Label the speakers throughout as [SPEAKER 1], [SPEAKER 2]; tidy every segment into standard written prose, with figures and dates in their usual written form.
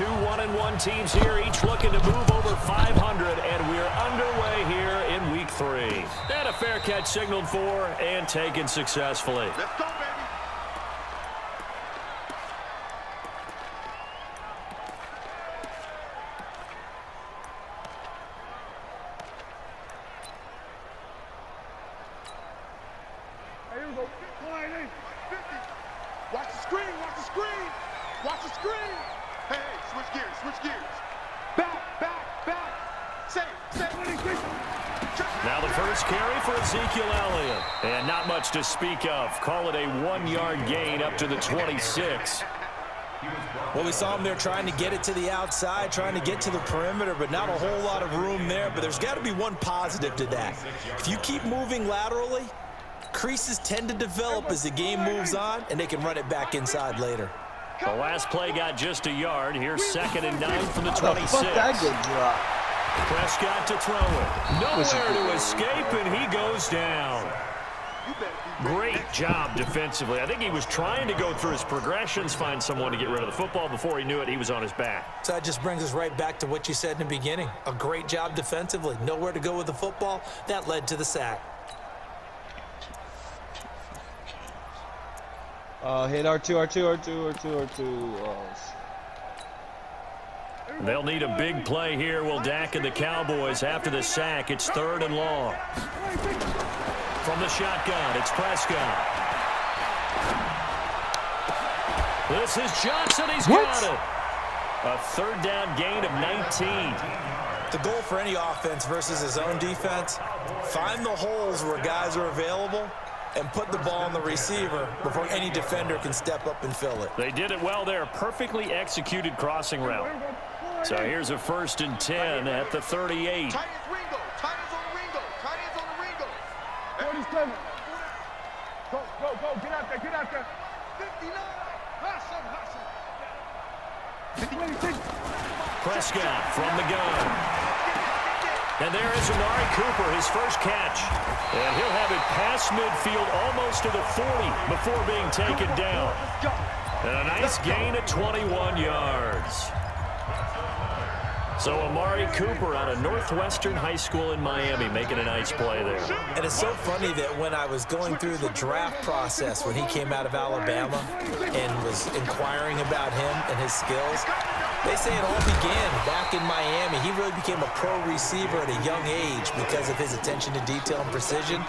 [SPEAKER 1] Two 1-1 teams here, each looking to move over 500, and we're underway here in week 3. And a fair catch signaled for and taken successfully.
[SPEAKER 2] Let's go, baby. Here we go. 50. Watch the screen, watch the screen. Watch the screen. Hey, switch gears. Back. Say.
[SPEAKER 1] Now the first carry for Ezekiel Elliott. And not much to speak of. Call it a 1-yard gain up to the 26.
[SPEAKER 3] Well, we saw him there trying to get it to the outside, trying to get to the perimeter, but not a whole lot of room there. But there's got to be one positive to that. If you keep moving laterally, creases tend to develop as the game moves on, and they can run it back inside later.
[SPEAKER 1] The last play got just a yard. Here's 2nd and 9 from the 26.
[SPEAKER 4] Fuck that good drop.
[SPEAKER 1] Prescott to throw it. Nowhere to escape, and he goes down. Great job defensively. I think he was trying to go through his progressions, find someone to get rid of the football. Before he knew it, he was on his back.
[SPEAKER 3] So that just brings us right back to what you said in the beginning. A great job defensively. Nowhere to go with the football. That led to the sack.
[SPEAKER 4] Hit R2.
[SPEAKER 1] They'll need a big play here. Will Dak and the Cowboys after the sack. It's 3rd and long. From the shotgun, it's Prescott. This is Johnson. He's got it. A 3rd down gain of 19.
[SPEAKER 3] The goal for any offense versus his own defense, find the holes where guys are available and put the ball on the receiver before any defender can step up and fill it.
[SPEAKER 1] They did it well there. Perfectly executed crossing route. So here's a 1st and 10 at the 38.
[SPEAKER 2] Tight ends on the Ringo.
[SPEAKER 5] 47. Go. Get out there. 59.
[SPEAKER 1] Prescott from the gun. And there is Amari Cooper, his first catch. And he'll have it past midfield almost to the 40 before being taken down. And a nice gain of 21 yards. So Amari Cooper out of Northwestern High School in Miami making a nice play there.
[SPEAKER 3] And it's so funny that when I was going through the draft process when he came out of Alabama and was inquiring about him and his skills, they say it all began back in Miami. He really became a pro receiver at a young age because of his attention to detail and precision.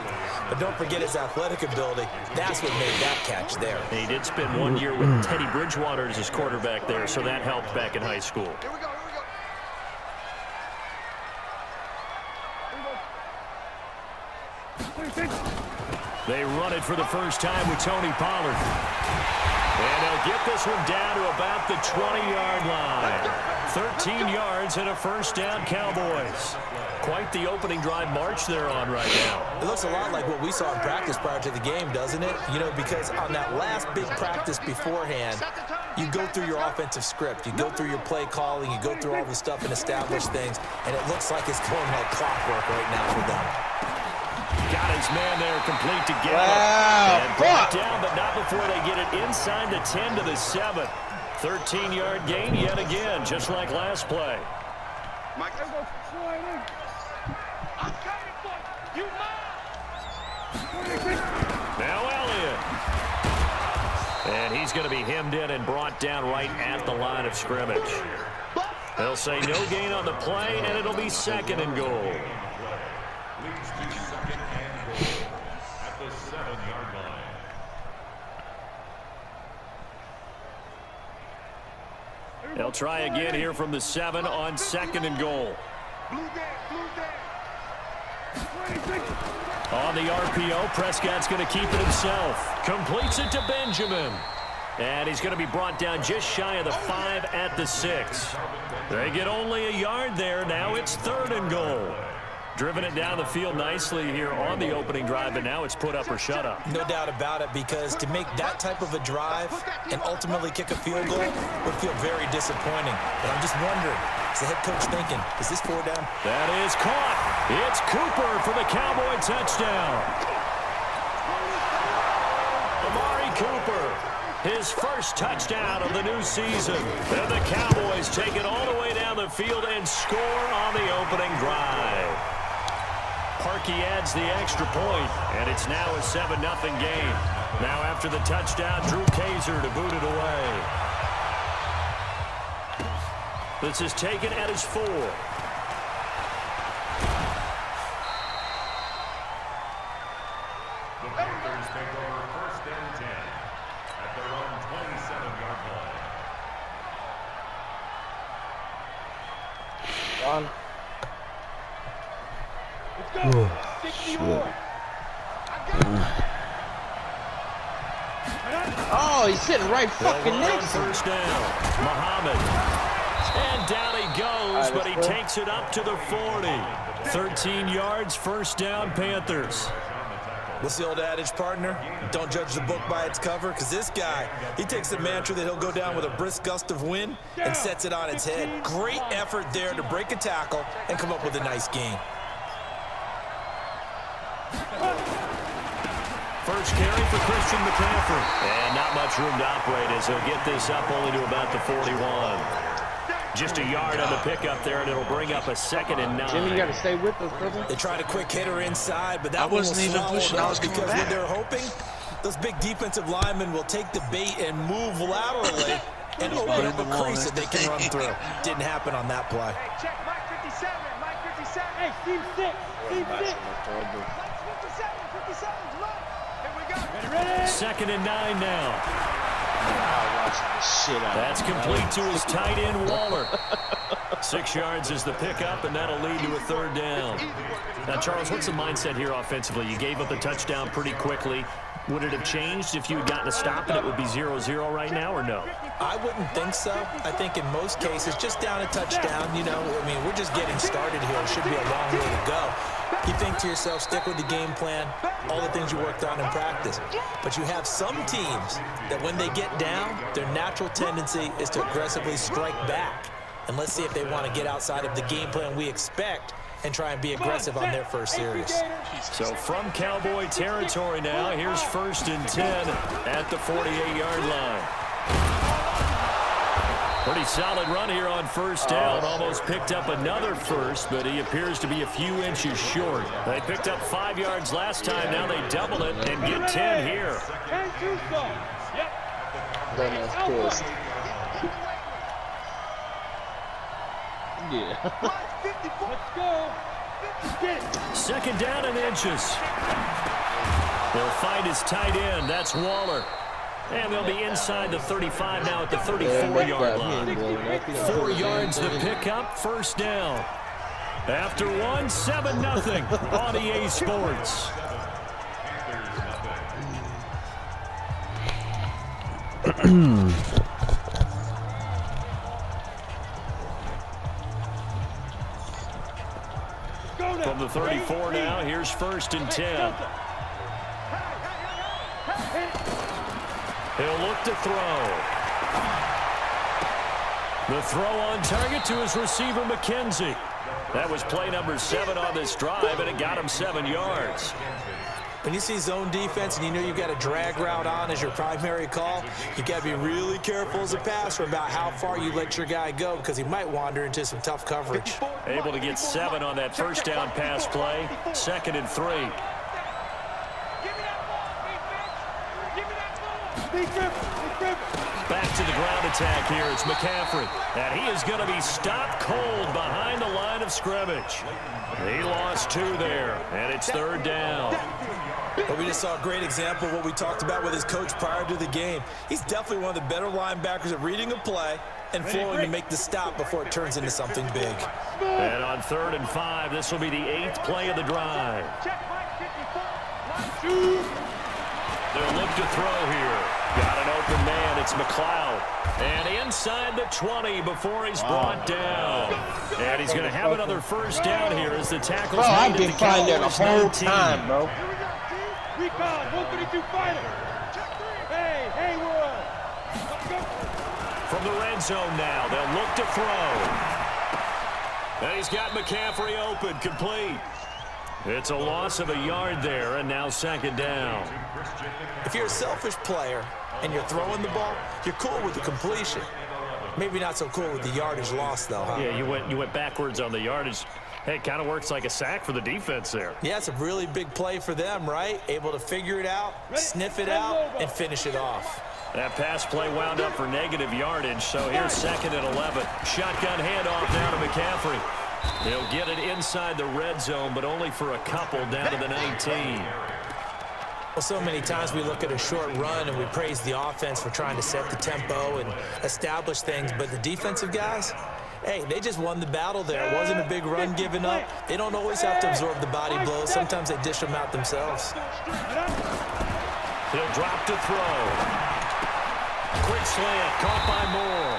[SPEAKER 3] But don't forget his athletic ability. That's what made that catch there.
[SPEAKER 1] He did spend 1 year with Teddy Bridgewater as his quarterback there, so that helped back in high school.
[SPEAKER 2] Here we go.
[SPEAKER 1] They run it for the first time with Tony Pollard. And they'll get this one down to about the 20-yard line. 13 yards and a first down, Cowboys. Quite the opening drive march they're on right now.
[SPEAKER 3] It looks a lot like what we saw in practice prior to the game, doesn't it? You know, because on that last big practice beforehand, you go through your offensive script, you go through your play calling, you go through all the stuff and establish things, and it looks like it's going like clockwork right now for them.
[SPEAKER 1] Got his man there complete to get
[SPEAKER 4] Wow,
[SPEAKER 1] and brought down, but not before they get it inside the 10 to the 7. 13-yard gain yet again, just like last play.
[SPEAKER 2] Mike.
[SPEAKER 1] Now Elliott. And he's going to be hemmed in and brought down right at the line of scrimmage. They'll say no gain on the play, and it'll be 2nd and goal. They'll try again here from the 7 on 2nd and goal. On the RPO, Prescott's going to keep it himself. Completes it to Benjamin. And he's going to be brought down just shy of the 5 at the 6. They get only a yard there. Now it's 3rd and goal. Driven it down the field nicely here on the opening drive, but now it's put up or shut up.
[SPEAKER 3] No doubt about it, because to make that type of a drive and ultimately kick a field goal would feel very disappointing. But I'm just wondering, is the head coach thinking, is this 4 down?
[SPEAKER 1] That is caught. It's Cooper for the Cowboy touchdown. Amari Cooper His first touchdown of the new season. And the Cowboys take it all the way down the field and score on the opening drive. Parkey adds the extra point, and it's now a 7-0 game. Now after the touchdown, Drew Kaiser to boot it away. This is taken at his 4.
[SPEAKER 6] The Panthers take over 1st and 10 at their own 27-yard line.
[SPEAKER 4] On.
[SPEAKER 5] Let's go. 60 more.
[SPEAKER 4] Oh, he's sitting right fucking next to him.
[SPEAKER 1] First down, Muhammad. And down he goes, but he takes it up to the 40. 13 yards, first down, Panthers.
[SPEAKER 3] What's the old adage, partner? Don't judge the book by its cover, because this guy, he takes the mantra that he'll go down with a brisk gust of wind and sets it on its head. Great effort there to break a tackle and come up with a nice gain.
[SPEAKER 1] First carry for Christian McCaffrey. And not much room to operate as he'll get this up only to about the 41. Just a yard on the pickup there, and it'll bring up a 2nd and 9.
[SPEAKER 4] Jimmy, you got to stay with us, brother.
[SPEAKER 3] They tried a quick hitter inside, but that one
[SPEAKER 7] wasn't even pushing. I was coming
[SPEAKER 3] because
[SPEAKER 7] back.
[SPEAKER 3] what they're hoping, those big defensive linemen will take the bait and move laterally and open up a crease that they can run through. Didn't happen on that play.
[SPEAKER 5] Hey, check Mike 57. Mike 57. Hey, Steve 6. Steve 6. Mike 57. 57. Come on. Here we go. Ready?
[SPEAKER 1] 2nd and 9 now.
[SPEAKER 4] Shit out.
[SPEAKER 1] That's complete to his tight end, Waller. 6 yards is the pickup, and that'll lead to a 3rd down. Now, Charles, what's the mindset here offensively? You gave up a touchdown pretty quickly. Would it have changed if you had gotten a stop and it would be 0-0 right now, or no?
[SPEAKER 3] I wouldn't think so. I think in most cases, just down a touchdown, you know, I mean, we're just getting started here. It should be a long way to go. You think to yourself, stick with the game plan, all the things you worked on in practice. But you have some teams that when they get down, their natural tendency is to aggressively strike back. And let's see if they want to get outside of the game plan we expect and try and be aggressive on their first series.
[SPEAKER 1] So from Cowboy territory now, here's 1st and 10 at the 48-yard line. Pretty solid run here on 1st down. Almost picked up another first, but he appears to be a few inches short. They picked up 5 yards last time. Now they double it and get 10 here.
[SPEAKER 5] 10 Tucson. Yep.
[SPEAKER 4] Dumbass pissed. Yeah.
[SPEAKER 5] Let's go. Get it.
[SPEAKER 1] 2nd down and inches. They'll find his tight end. That's Waller. And they'll be inside the 35 now at the 34-yard line. 4 yards the pickup, 1st down. After one, 7-0 on EA Sports. From the 34 now, here's 1st and 10. He'll look to throw. The throw on target to his receiver, McKenzie. That was play number 7 on this drive, and it got him 7 yards.
[SPEAKER 3] When you see zone defense and you know you've got a drag route on as your primary call, you got to be really careful as a passer about how far you let your guy go because he might wander into some tough coverage.
[SPEAKER 1] Able to get 7 on that 1st down pass play. 2nd and 3. Back to the ground attack here. It's McCaffrey. And he is going to be stopped cold behind the line of scrimmage. He lost 2 there, and it's 3rd down.
[SPEAKER 3] But we just saw a great example of what we talked about with his coach prior to the game. He's definitely one of the better linebackers at reading a play and flowing to make the stop before it turns into something big.
[SPEAKER 1] And on 3rd and 5, this will be the 8th play of the drive. They'll look to throw here. Got an open man. It's McLeod. And inside the 20 before he's brought down. And he's going to have another 1st down here as the tackle's
[SPEAKER 4] Bro, I've
[SPEAKER 1] made
[SPEAKER 4] been
[SPEAKER 1] at the
[SPEAKER 4] finding there the
[SPEAKER 1] Cowboys
[SPEAKER 4] whole
[SPEAKER 1] 19.
[SPEAKER 4] time, bro.
[SPEAKER 5] Recon, 132 fighter. Hey, Haywood. Let's go.
[SPEAKER 1] From the red zone now, they'll look to throw. And he's got McCaffrey open, complete. It's a loss of a yard there, and now second down.
[SPEAKER 3] If you're a selfish player and you're throwing the ball, you're cool with the completion. Maybe not so cool with the yardage loss, though, huh?
[SPEAKER 1] Yeah, you went backwards on the yardage. Hey, it kind of works like a sack for the defense there.
[SPEAKER 3] Yeah, it's a really big play for them, right? Able to figure it out, sniff it out, and finish it off.
[SPEAKER 1] That pass play wound up for negative yardage, so here's second and 11. Shotgun handoff now to McCaffrey. He'll get it inside the red zone, but only for a couple down to the 19.
[SPEAKER 3] Well, so many times we look at a short run and we praise the offense for trying to set the tempo and establish things, but the defensive guys, hey, they just won the battle there. It wasn't a big run given up. They don't always have to absorb the body blows. Sometimes they dish them out themselves.
[SPEAKER 1] He'll drop to throw. Quick slant, caught by Moore.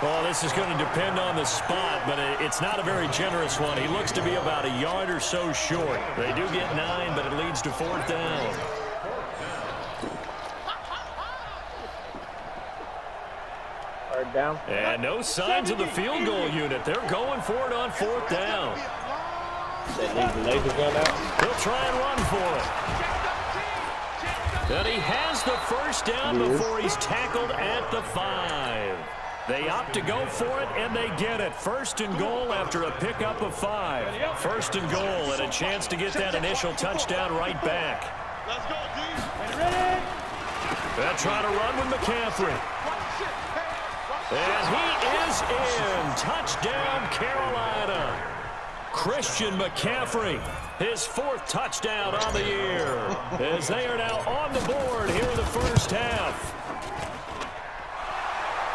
[SPEAKER 1] Oh, this is going to depend on the spot, but it's not a very generous one. He looks to be about a yard or so short. They do get 9, but it leads to fourth down.
[SPEAKER 4] Third down.
[SPEAKER 1] And no signs of the field goal unit. They're going for it on fourth down.
[SPEAKER 4] They leave the laser gun out.
[SPEAKER 1] He'll try and run for it. And he has the first down before he's tackled at the 5. They opt to go for it, and they get it. First and goal after a pickup of 5. First and goal, and a chance to get that initial touchdown right back.
[SPEAKER 2] Let's go, D.
[SPEAKER 1] They'll try to run with McCaffrey. And he is in. Touchdown, Carolina. Christian McCaffrey, his 4th touchdown on the year, as they are now on the board here in the first half.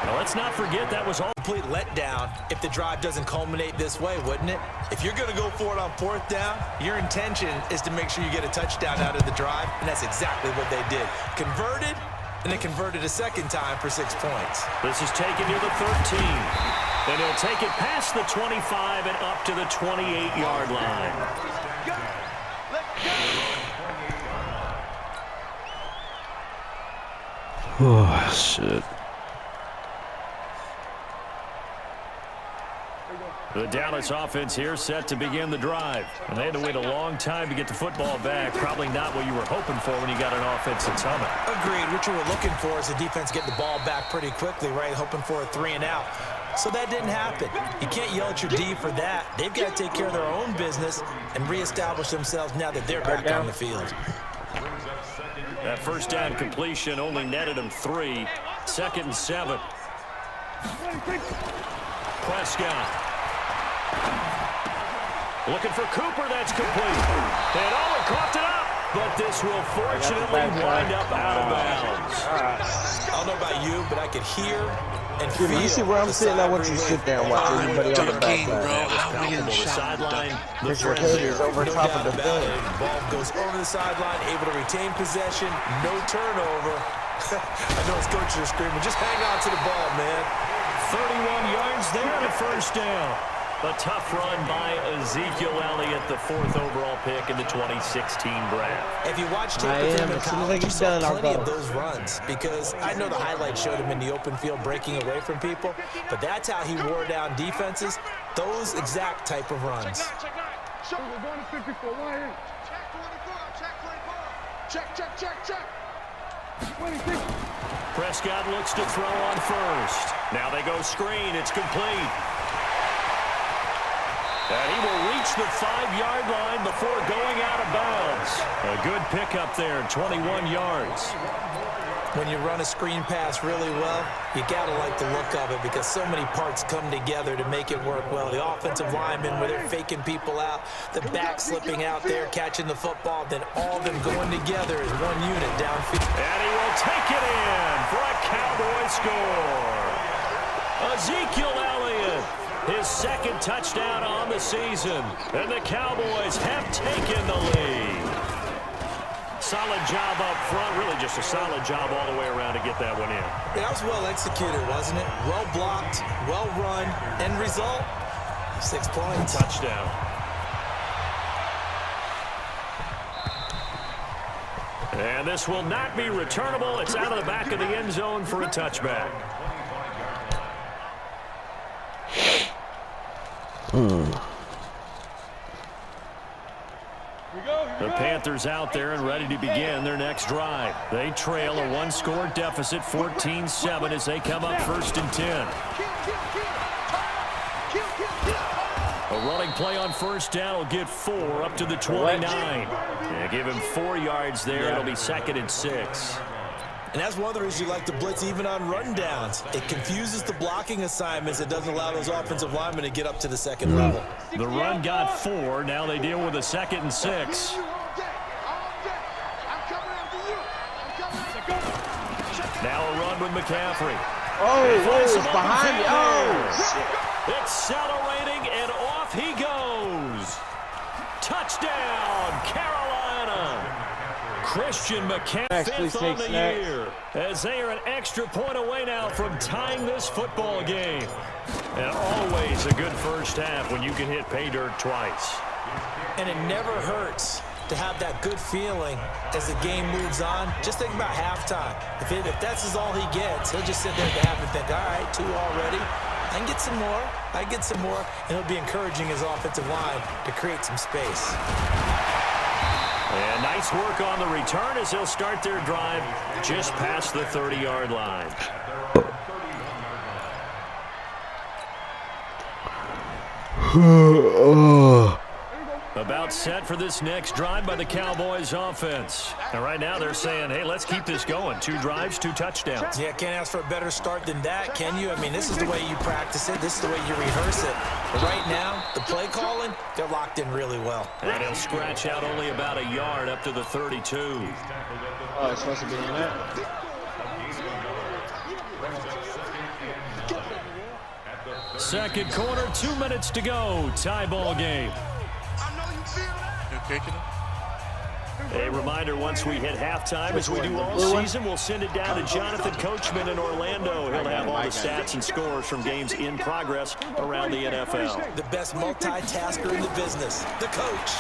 [SPEAKER 1] Now, let's not forget that was all
[SPEAKER 3] Complete letdown if the drive doesn't culminate this way, wouldn't it? If you're going to go for it on fourth down, your intention is to make sure you get a touchdown out of the drive, and that's exactly what they did. Converted, and they converted a second time for 6 points.
[SPEAKER 1] This is taken near the 13. Then he'll take it past the 25 and up to the 28-yard line.
[SPEAKER 7] Oh, shit.
[SPEAKER 1] The Dallas offense here set to begin the drive. And they had to wait a long time to get the football back. Probably not what you were hoping for when you got an offense that's humming.
[SPEAKER 3] Agreed. What you were looking for is the defense getting the ball back pretty quickly, right? Hoping for a 3 and out. So that didn't happen. You can't yell at your D for that. They've got to take care of their own business and reestablish themselves now that they're back on the field.
[SPEAKER 1] That first down completion only netted him 3. Second and 7. Prescott. Looking for Cooper, that's complete. And he coughed it up, but this will fortunately wind up out of bounds.
[SPEAKER 3] I don't know about you, but I could hear and feel.
[SPEAKER 4] You see where I'm sitting? I want you to sit there and watch everybody on the back line.
[SPEAKER 1] The sideline, the
[SPEAKER 4] Your
[SPEAKER 1] friend
[SPEAKER 4] head
[SPEAKER 1] there.
[SPEAKER 4] is over
[SPEAKER 3] No
[SPEAKER 4] top
[SPEAKER 3] doubt
[SPEAKER 4] of the
[SPEAKER 3] about
[SPEAKER 4] thing.
[SPEAKER 3] it. Ball goes over the sideline, able to retain possession, no turnover. I know his coaches are screaming, just hang on to the ball, man.
[SPEAKER 1] 31 yards there and a first down. A tough run by Ezekiel Elliott, the 4th overall pick in the 2016 draft.
[SPEAKER 3] If you watch tape
[SPEAKER 4] I
[SPEAKER 3] of him
[SPEAKER 4] am.
[SPEAKER 3] in
[SPEAKER 4] As soon as I
[SPEAKER 3] college,
[SPEAKER 4] get
[SPEAKER 3] you saw
[SPEAKER 4] done, I'll
[SPEAKER 3] plenty
[SPEAKER 4] go.
[SPEAKER 3] of those runs because I know the highlights showed him in the open field breaking away from people, but that's how he wore down defenses, those exact type of runs.
[SPEAKER 2] We're going to 54. Check 24. Check 24. Check, check, check, check. 26.
[SPEAKER 1] Prescott looks to throw on first. Now they go screen. It's complete. And he will reach the 5-yard line before going out of bounds. A good pickup there, 21 yards.
[SPEAKER 3] When you run a screen pass really well, you gotta like the look of it because so many parts come together to make it work well. The offensive linemen, where they're faking people out, the back slipping out there, catching the football, then all of them going together as one unit downfield.
[SPEAKER 1] And he will take it in for a Cowboy score. Ezekiel Elliott, his 2nd touchdown on the season. And the Cowboys have taken the lead. Solid job up front, really just a solid job all the way around to get that one in.
[SPEAKER 3] That was well executed, wasn't it? Well blocked, well run. End result, 6 points.
[SPEAKER 1] Touchdown. And this will not be returnable. It's out of the back of the end zone for a touchback. The Panthers out there and ready to begin their next drive. They trail a one-score deficit, 14-7, as they come up 1st and 10. A running play on 1st down will get 4 up to the 29. Yeah, give him 4 yards there. It'll be 2nd and 6.
[SPEAKER 3] And that's one of the reasons you like to blitz even on run downs. It confuses the blocking assignments. It doesn't allow those offensive linemen to get up to the second level.
[SPEAKER 1] The run got 4. Now they deal with a 2nd and 6. Now a run with McCaffrey.
[SPEAKER 4] Oh, it's behind me. Oh, shit.
[SPEAKER 1] Accelerating, and off he goes. Touchdown, Carolina. Christian McCaffrey, 5th on the year, as they are an extra point away now from tying this football game. And always a good first half when you can hit pay dirt twice.
[SPEAKER 3] And it never hurts to have that good feeling as the game moves on. Just think about halftime. If that's all he gets, he'll just sit there at the half and think, all right, 2 already. I can get some more. I can get some more. And he'll be encouraging his offensive line to create some space.
[SPEAKER 1] And nice work on the return as they'll start their drive just past the 30-yard line. About set for this next drive by the Cowboys offense. And right now they're saying, hey, let's keep this going. 2 drives, 2 touchdowns.
[SPEAKER 3] Yeah, can't ask for a better start than that, can you? I mean, this is the way you practice it. This is the way you rehearse it. But right now, the play calling, they're locked in really well.
[SPEAKER 1] And he'll scratch out only about a yard up to the 32.
[SPEAKER 4] Oh, it's supposed to be in there.
[SPEAKER 1] Second quarter, 2 minutes to go. Tie ball game. A reminder, once we hit halftime, as we do all season, we'll send it down to Jonathan Coachman in Orlando. He'll have all the stats and scores from games in progress around the NFL.
[SPEAKER 3] The best multitasker in the business, the coach.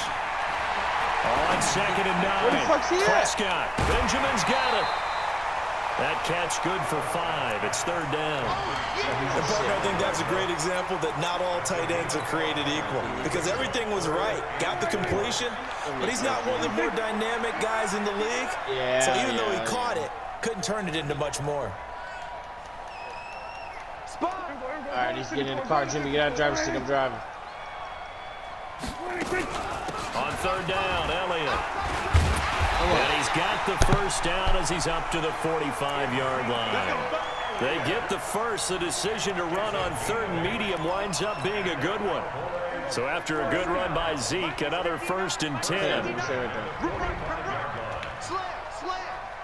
[SPEAKER 1] On 2nd and 9, Prescott. Benjamin's got it. That catch good for 5. It's 3rd down.
[SPEAKER 3] And partner, I think that's a great example that not all tight ends are created equal, because everything was right. Got the completion, but he's not one of the more dynamic guys in the league.
[SPEAKER 4] Yeah,
[SPEAKER 3] so even though he caught it, couldn't turn it into much more.
[SPEAKER 4] All right, he's getting in the car. Jimmy, get out of the driver's seat. I'm driving.
[SPEAKER 1] On 3rd down, Elliott. And he's got the first down as he's up to the 45-yard line. They get the first. The decision to run on 3rd and medium winds up being a good one. So after a good run by Zeke, another 1st and 10.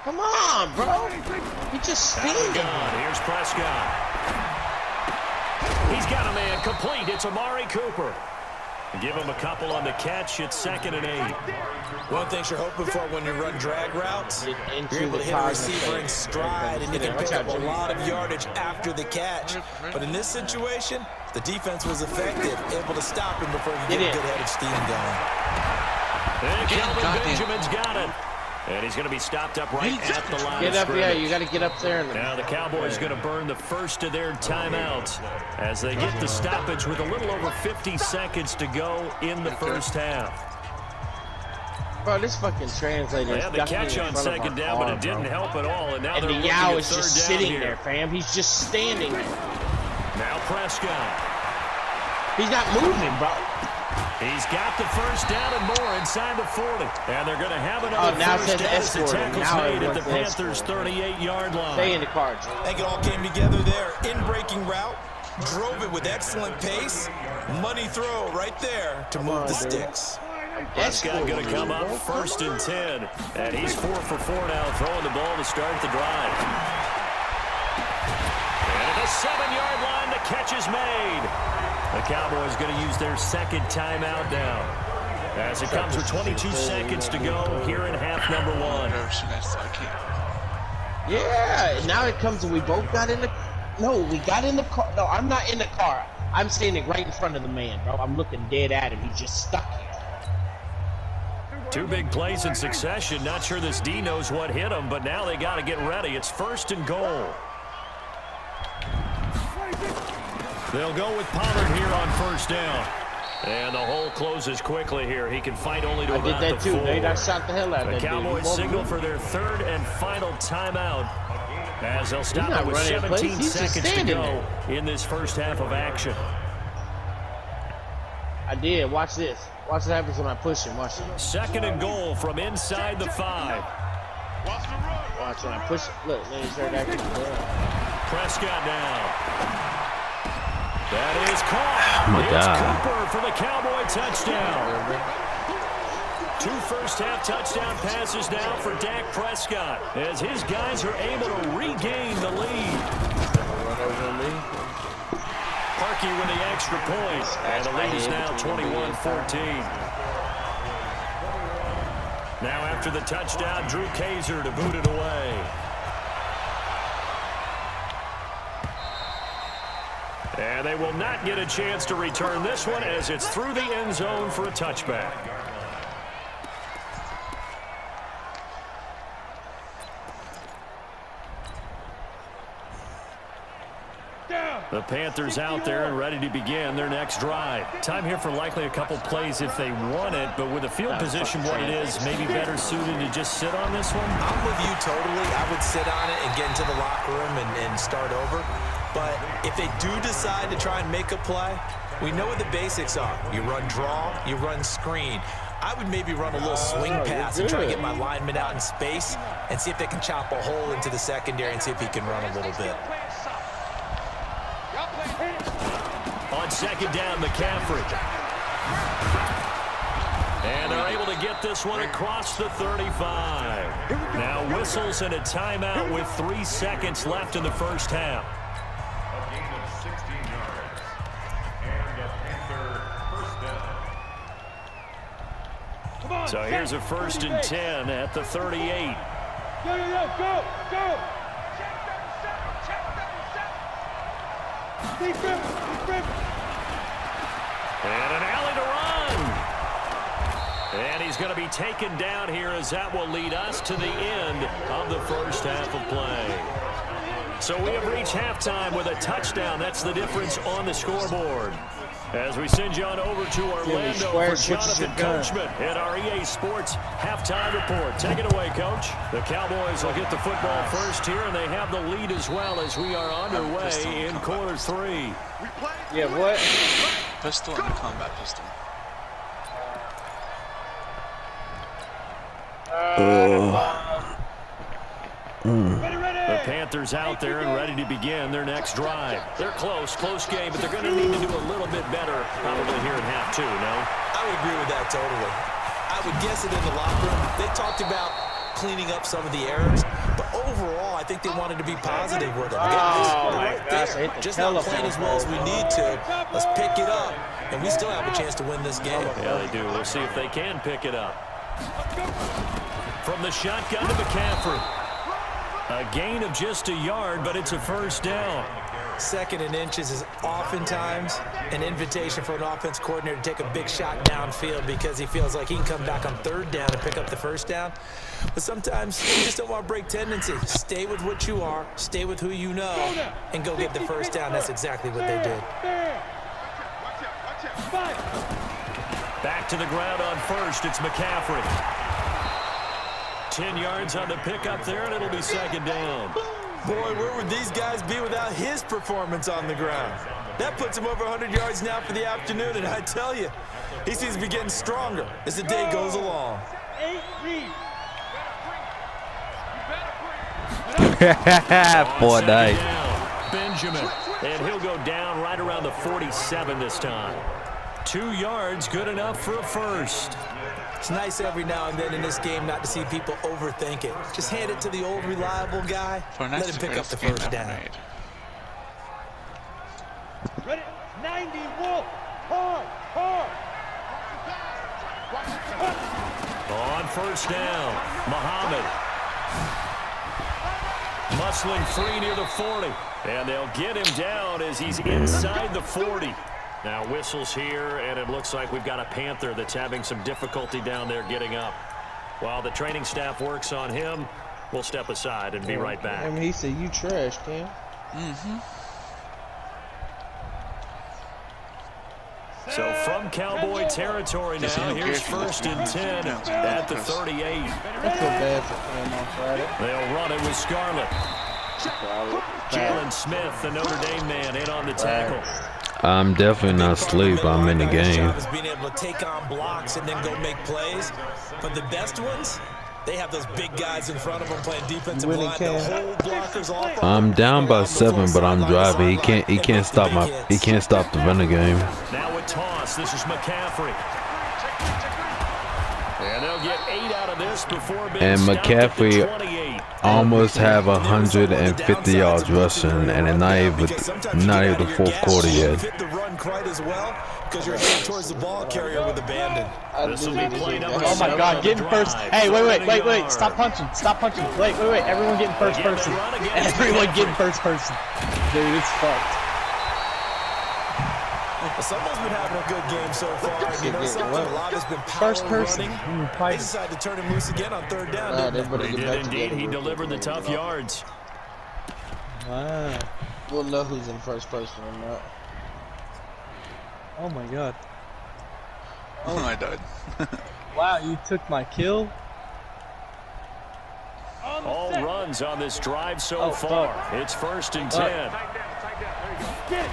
[SPEAKER 4] Come on, bro. He just standing.
[SPEAKER 1] Here's Prescott. He's got a man complete. It's Amari Cooper. Give him a couple on the catch. It's 2nd and 8.
[SPEAKER 3] One thing you're hoping for when you run drag routes, you're able to hit a receiver in stride, and you can pick up a lot of yardage after the catch. But in this situation, the defense was effective, able to stop him before he get a good head of steam going.
[SPEAKER 1] And Kelvin Benjamin's got it. And he's going to be stopped up right at the line.
[SPEAKER 4] Get up, yeah, you got to get up there.
[SPEAKER 1] Now the Cowboys going to burn the first of their timeouts as they get the stoppage with a little over 50 seconds to go in the first half.
[SPEAKER 4] Bro, this fucking translator is
[SPEAKER 1] the catch on 2nd down, but it didn't help at all. And now
[SPEAKER 4] the Yow is just sitting there, fam. He's just standing there.
[SPEAKER 1] Now Prescott.
[SPEAKER 4] He's not moving, bro.
[SPEAKER 1] He's got the first down and more inside the 40. And they're going to have another first down as the tackle's made at the Panthers' 38-yard line.
[SPEAKER 4] Stay in the car, Jim.
[SPEAKER 3] I think it all came together there. In-breaking route, drove it with excellent pace. Money throw right there to move the sticks.
[SPEAKER 1] Prescott going to come up 1st and 10. And he's 4 for 4 now, throwing the ball to start the drive. And at the 7-yard line, the catch is made. The Cowboys going to use their 2nd timeout now, as it comes with 22 seconds to go here in half number 1.
[SPEAKER 4] Yeah, now it comes and we both got in the... No, we got in the car. No, I'm not in the car. I'm standing right in front of the man, bro. I'm looking dead at him. He's just stuck here.
[SPEAKER 1] 2 big plays in succession. Not sure this D knows what hit him, but now they got to get ready. It's 1st and goal. They'll go with Pollard here on 1st down. And the hole closes quickly here. He can fight only to
[SPEAKER 4] I did
[SPEAKER 1] about
[SPEAKER 4] that
[SPEAKER 1] the
[SPEAKER 4] too,
[SPEAKER 1] 4.
[SPEAKER 4] Nate. I shot the hell out of
[SPEAKER 1] The
[SPEAKER 4] that
[SPEAKER 1] Cowboys
[SPEAKER 4] dude.
[SPEAKER 1] signal for their 3rd and final timeout as they'll stop it with
[SPEAKER 4] running a place.
[SPEAKER 1] 17
[SPEAKER 4] He's just
[SPEAKER 1] seconds to
[SPEAKER 4] standing
[SPEAKER 1] go
[SPEAKER 4] there.
[SPEAKER 1] in this first half of action.
[SPEAKER 4] I did. Watch this. Watch what happens when I push him. Watch it.
[SPEAKER 1] 2nd and goal from inside the 5.
[SPEAKER 4] Watch when I push it. Look, let me start acting.
[SPEAKER 1] Prescott down. That is caught.
[SPEAKER 7] Oh my
[SPEAKER 1] It's
[SPEAKER 7] God.
[SPEAKER 1] Cooper for the Cowboy touchdown. 2 first-half touchdown passes now for Dak Prescott as his guys are able to regain the lead. Parkey with the extra point, and the lead is now 21-14. Now after the touchdown, Drew Kaiser to boot it away. And they will not get a chance to return this one as it's through the end zone for a touchback. The Panthers out there and ready to begin their next drive. Time here for likely a couple plays if they want it, but with the field position what it is, maybe better suited to just sit on this one?
[SPEAKER 3] I'm with you totally. I would sit on it and get into the locker room and start over. But if they do decide to try and make a play, we know what the basics are. You run draw, you run screen. I would maybe run a little swing pass and try to get my lineman out in space and see if they can chop a hole into the secondary and see if he can run a little bit.
[SPEAKER 1] On 2nd down, McCaffrey. And they're able to get this one across the 35. Now whistles and a timeout with 3 seconds left in the first half.
[SPEAKER 6] A gain of 16 yards. And a Panther first down.
[SPEAKER 1] So here's a 1st and 10 at the 38.
[SPEAKER 5] Go!
[SPEAKER 1] And an alley to run. And he's going to be taken down here as that will lead us to the end of the first half of play. So we have reached halftime with a touchdown. That's the difference on the scoreboard. As we send you on over to Orlando for Jonathan Coachman at our EA Sports halftime report. Take it away, Coach. The Cowboys will get the football first here, and they have the lead as well as we are underway in quarter 3.
[SPEAKER 4] Yeah, what?
[SPEAKER 8] Pistol and the combat pistol.
[SPEAKER 1] The Panthers out there and ready to begin their next drive. They're close game, but they're going to need to do a little bit better probably here in half 2, no?
[SPEAKER 3] I would agree with that totally. I would guess it in the locker room. They talked about cleaning up some of the errors, but overall, I think they wanted to be positive with them. Just not playing as well as we need to. Let's pick it up, and we still have a chance to win this game.
[SPEAKER 1] Yeah, they do. We'll see if they can pick it up. From the shotgun to McCaffrey. A gain of just a yard, but it's a first down.
[SPEAKER 3] 2nd and inches is oftentimes an invitation for an offense coordinator to take a big shot downfield because he feels like he can come back on 3rd down and pick up the first down. But sometimes you just don't want to break tendency. Stay with what you are, stay with who you know, and go get the first down. That's exactly what they did.
[SPEAKER 1] Back to the ground on 1st. It's McCaffrey. 10 yards on the pickup there, and it'll be 2nd down.
[SPEAKER 3] Boy, where would these guys be without his performance on the ground? That puts him over 100 yards now for the afternoon, and I tell you, he seems to be getting stronger as the day goes along.
[SPEAKER 7] Boy, nice.
[SPEAKER 1] Benjamin, and he'll go down right around the 47 this time. 2 yards, good enough for a first.
[SPEAKER 3] It's nice every now and then in this game not to see people overthink it. Just hand it to the old reliable guy, let him pick up the first down.
[SPEAKER 5] Ready? 90, Wolf. Hard.
[SPEAKER 1] On 1st down, Muhammad. Muscling free near the 40. And they'll get him down as he's inside the 40. Now whistles here, and it looks like we've got a Panther that's having some difficulty down there getting up. While the training staff works on him, we'll step aside and be right back.
[SPEAKER 4] I mean, he said, you trash, Cam.
[SPEAKER 1] So from Cowboy territory now. Here's 1st and 10 at the 38.
[SPEAKER 9] I feel bad for playing on Friday.
[SPEAKER 1] They'll run it with Scarlett. Jalen Smith, the Notre Dame man, in on the tackle.
[SPEAKER 7] I'm definitely not asleep. I'm in the game.
[SPEAKER 3] Is being able to take on blocks and then go make plays. But the best ones, they have those big guys in front of them playing defensive line. They'll hold blockers off.
[SPEAKER 7] I'm down by 7, but I'm driving. He can't stop the running game.
[SPEAKER 1] Now with toss, this is McCaffrey. And they'll get 8 out of this before being
[SPEAKER 7] And
[SPEAKER 1] stopped at the
[SPEAKER 7] McCaffrey
[SPEAKER 1] 28.
[SPEAKER 7] almost have 150 yards rushing, and they're not even the fourth quarter yet.
[SPEAKER 3] Fit the run quite as well because you're heading towards the ball carrier with abandon.
[SPEAKER 1] This will be play number
[SPEAKER 9] Oh my
[SPEAKER 1] 7
[SPEAKER 9] God,
[SPEAKER 1] on the
[SPEAKER 9] getting first.
[SPEAKER 1] drive.
[SPEAKER 9] Hey, wait.
[SPEAKER 1] 30 yards.
[SPEAKER 9] Stop punching. Wait. Everyone getting first
[SPEAKER 1] Again,
[SPEAKER 9] person.
[SPEAKER 1] they run again.
[SPEAKER 9] Everyone getting first person. Dude, it's fucked.
[SPEAKER 3] Someone's been having a good game so far. And you know something? A lot has been power
[SPEAKER 9] First person.
[SPEAKER 3] running. They decided to turn him loose again on 3rd down.
[SPEAKER 1] They did indeed. He delivered the tough yards.
[SPEAKER 9] Wow.
[SPEAKER 4] We'll know who's in first person or not.
[SPEAKER 9] Oh my God.
[SPEAKER 8] Oh, I died.
[SPEAKER 9] Wow, you took my kill?
[SPEAKER 1] All runs on this drive so
[SPEAKER 9] Oh,
[SPEAKER 1] far.
[SPEAKER 9] fuck.
[SPEAKER 1] It's 1st and
[SPEAKER 9] Fuck.
[SPEAKER 1] 10.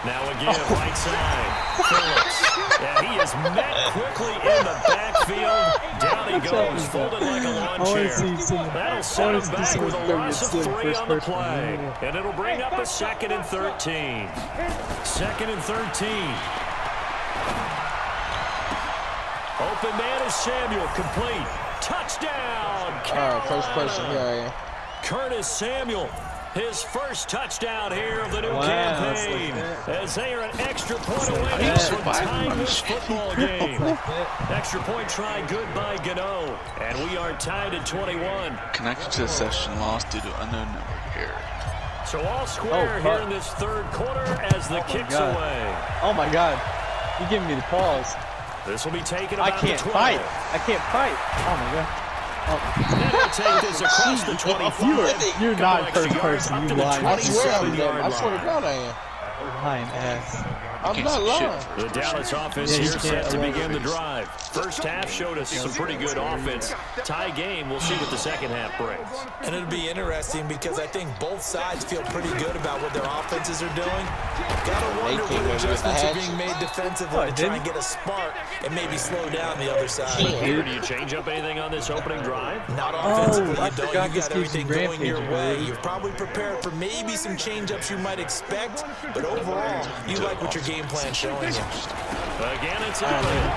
[SPEAKER 1] Now again, right side. Phillips. Yeah, he is met quickly in the backfield. Down he goes, folded like a lawn chair. That'll set him back with a loss of 3 on the play. And it'll bring up a 2nd and 13. 2nd and 13. Open man is Samuel, complete. Touchdown, Carolina.
[SPEAKER 4] First person, yeah.
[SPEAKER 1] Curtis Samuel, his first touchdown here of the new
[SPEAKER 9] Wow,
[SPEAKER 1] campaign.
[SPEAKER 9] that's
[SPEAKER 1] As they are an extra point away from tying this football game. Extra point try good by Gano. And we are tied at 21.
[SPEAKER 8] Connected to the session lost due to unknown number error.
[SPEAKER 1] So all square here in this 3rd quarter as the kicks
[SPEAKER 9] God.
[SPEAKER 1] away.
[SPEAKER 9] Oh my God. You're giving me the pause.
[SPEAKER 1] This will be taken
[SPEAKER 9] I
[SPEAKER 1] about
[SPEAKER 9] can't
[SPEAKER 1] the 12.
[SPEAKER 9] fight. Oh my God.
[SPEAKER 1] Then he'll take this across the 25.
[SPEAKER 9] You're not first person, you lying.
[SPEAKER 4] I swear I
[SPEAKER 1] 27-yard
[SPEAKER 4] swear to
[SPEAKER 1] line.
[SPEAKER 4] God I am.
[SPEAKER 9] Lying ass.
[SPEAKER 4] I'm not lying.
[SPEAKER 1] The Dallas offense
[SPEAKER 9] Yeah,
[SPEAKER 1] here
[SPEAKER 9] you
[SPEAKER 1] set
[SPEAKER 9] can't
[SPEAKER 1] to
[SPEAKER 9] allow
[SPEAKER 1] begin the drive. First half showed us some pretty good offense. Tie game, we'll see what the second half brings.
[SPEAKER 3] And it'll be interesting because I think both sides feel pretty good about what their offenses are doing. Gotta wonder
[SPEAKER 4] came
[SPEAKER 3] what
[SPEAKER 4] in with
[SPEAKER 3] adjustments
[SPEAKER 4] the
[SPEAKER 3] are being made defensively to try and get a spark and maybe slow down the other side.
[SPEAKER 1] Here, do you change up anything on this opening drive?
[SPEAKER 3] Not offensively,
[SPEAKER 9] I
[SPEAKER 3] you don't.
[SPEAKER 9] forgot
[SPEAKER 3] You
[SPEAKER 9] this
[SPEAKER 3] got
[SPEAKER 9] keeps
[SPEAKER 3] everything
[SPEAKER 9] you
[SPEAKER 3] going your
[SPEAKER 9] rampaging,
[SPEAKER 3] way.
[SPEAKER 9] baby.
[SPEAKER 3] You've probably prepared for maybe some change-ups you might expect, but overall, you like what your game plan's showing you.
[SPEAKER 1] Again, it's Elliott.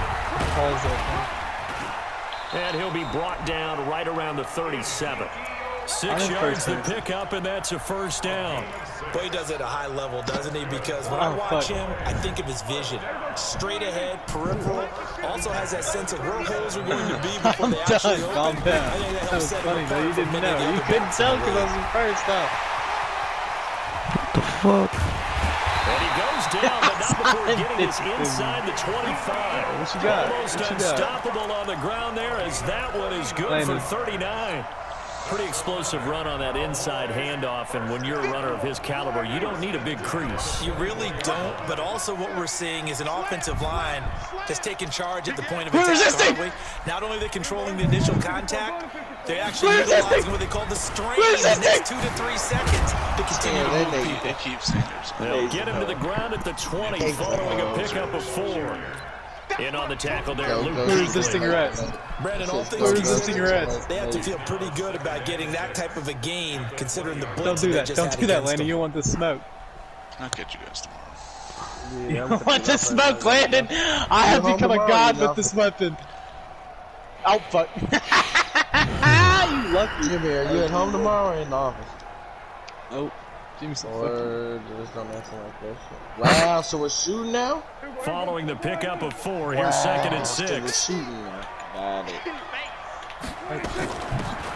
[SPEAKER 9] Pause that.
[SPEAKER 1] And he'll be brought down right around the 37. 6
[SPEAKER 9] I'm in
[SPEAKER 1] yards
[SPEAKER 9] first
[SPEAKER 1] to pick up, and that's a first down.
[SPEAKER 3] But he does it at a high level, doesn't he? Because when I watch him, I think of his vision. Straight ahead, peripheral. Also has that sense of where holes are going to be before
[SPEAKER 9] I'm
[SPEAKER 3] they actually
[SPEAKER 9] done.
[SPEAKER 3] open.
[SPEAKER 9] Calm down.
[SPEAKER 3] I think that
[SPEAKER 9] That
[SPEAKER 3] helps
[SPEAKER 9] was
[SPEAKER 3] set him
[SPEAKER 9] funny, though.
[SPEAKER 3] apart
[SPEAKER 9] You
[SPEAKER 3] from
[SPEAKER 9] didn't
[SPEAKER 3] many of the
[SPEAKER 9] know. You
[SPEAKER 3] other
[SPEAKER 9] couldn't
[SPEAKER 3] backs
[SPEAKER 9] tell
[SPEAKER 3] in the
[SPEAKER 9] because I was
[SPEAKER 3] league.
[SPEAKER 9] in first, though.
[SPEAKER 7] The fuck?
[SPEAKER 1] And he goes down, but not before getting this inside the 25.
[SPEAKER 9] What you got?
[SPEAKER 1] Almost
[SPEAKER 9] What you got?
[SPEAKER 1] unstoppable on the ground there, as that one is good
[SPEAKER 9] Landon.
[SPEAKER 1] for 39. Pretty explosive run on that inside handoff, and when you're a runner of his caliber, you don't need a big crease.
[SPEAKER 3] You really don't, but also what we're seeing is an offensive line that's taking charge at the point of attack, aren't we? Not only are they controlling the initial contact, they're actually utilizing what they call the strain in the next 2 to 3 seconds to continue to move people.
[SPEAKER 8] They keep Sanders.
[SPEAKER 1] They'll get him to the ground at the 20 following a pickup of 4. In on the tackle there, Luke.
[SPEAKER 9] Where's this cigarettes?
[SPEAKER 3] Brandon, all things
[SPEAKER 9] Where's the
[SPEAKER 3] considered,
[SPEAKER 9] cigarettes?
[SPEAKER 3] they have to feel pretty good about getting that type of a gain, considering the blitz
[SPEAKER 9] Don't do
[SPEAKER 3] they
[SPEAKER 9] that.
[SPEAKER 3] just
[SPEAKER 9] Don't
[SPEAKER 3] had
[SPEAKER 9] do that,
[SPEAKER 3] against
[SPEAKER 9] Landon.
[SPEAKER 3] them.
[SPEAKER 9] You want the smoke.
[SPEAKER 8] I'll catch you guys tomorrow.
[SPEAKER 9] You want the smoke, Landon? I have become a god with this weapon. Oh, fuck. You lucky.
[SPEAKER 4] Jimmy, are you at home tomorrow or in the office?
[SPEAKER 9] Nope. Jim's so
[SPEAKER 4] Or just don't answer like that shit. Wow, so we're shooting now?
[SPEAKER 1] Following the pickup of 4, here's 2nd and
[SPEAKER 4] So we're
[SPEAKER 1] 6.
[SPEAKER 4] shooting now. Got it.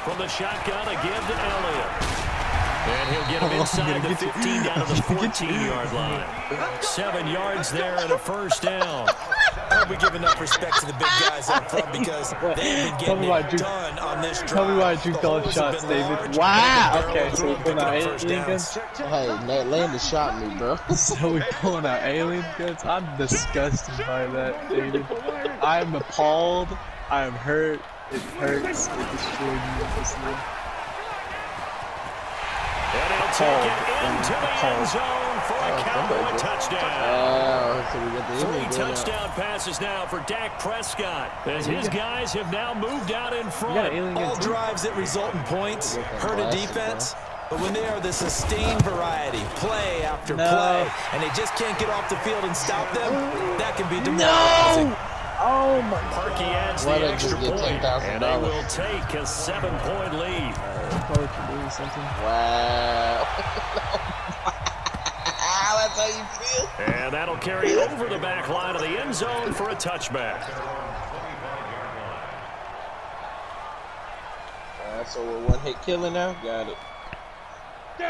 [SPEAKER 1] From the shotgun, a give to Elliott. And he'll get him inside the 15 down to the 14-yard line. 7 yards there and a first down.
[SPEAKER 3] glad we give enough respect to the big guys up front because they've been getting it done on this drive.
[SPEAKER 9] Tell me why I juked all the shots, David. Wow. Okay, so we're pulling out alien guns.
[SPEAKER 4] Hey, Landon shot me, bro.
[SPEAKER 9] So we're pulling out alien guns. I'm disgusted by that, David. I'm appalled. I am hurt. It hurts. It destroyed me.
[SPEAKER 1] And he'll take it into the end zone for a Cowboy touchdown.
[SPEAKER 4] So we got the
[SPEAKER 1] 3 touchdown passes now for Dak Prescott as his guys have now moved out in front.
[SPEAKER 3] All drives that result in points hurt a defense, but when they are the sustained variety, play after play, and they just can't get off the field and stop them, that can be demoralizing.
[SPEAKER 9] Oh my
[SPEAKER 1] Parkey adds the extra point, and they will take a 7-point lead.
[SPEAKER 4] Wow. That's how you feel?
[SPEAKER 1] And that'll carry over the back line of the end zone for a touchback.
[SPEAKER 4] So we're one-hit killer now? Got it.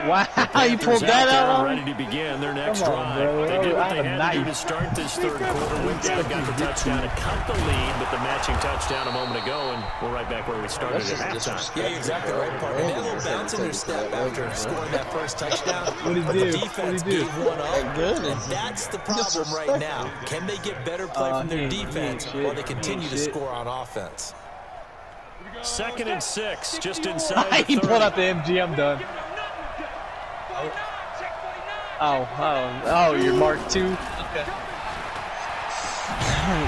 [SPEAKER 9] Wow, you pulled that out on
[SPEAKER 1] ready to begin their next drive. They did what they had to do to start this third quarter. Went down, got the touchdown to cut the lead, but the matching touchdown a moment ago, and we're right back where we started at halftime.
[SPEAKER 3] Yeah, you're exactly right, partner. They had a little bounce in their step after scoring that first touchdown.
[SPEAKER 9] What did he do?
[SPEAKER 3] The defense gave one up, and that's the problem right now. Can they get better play from their defense while they continue to score on offense?
[SPEAKER 1] 2nd and 6, just inside
[SPEAKER 9] he pulled out the MG, I'm done. Oh, you're Mark 2? Okay.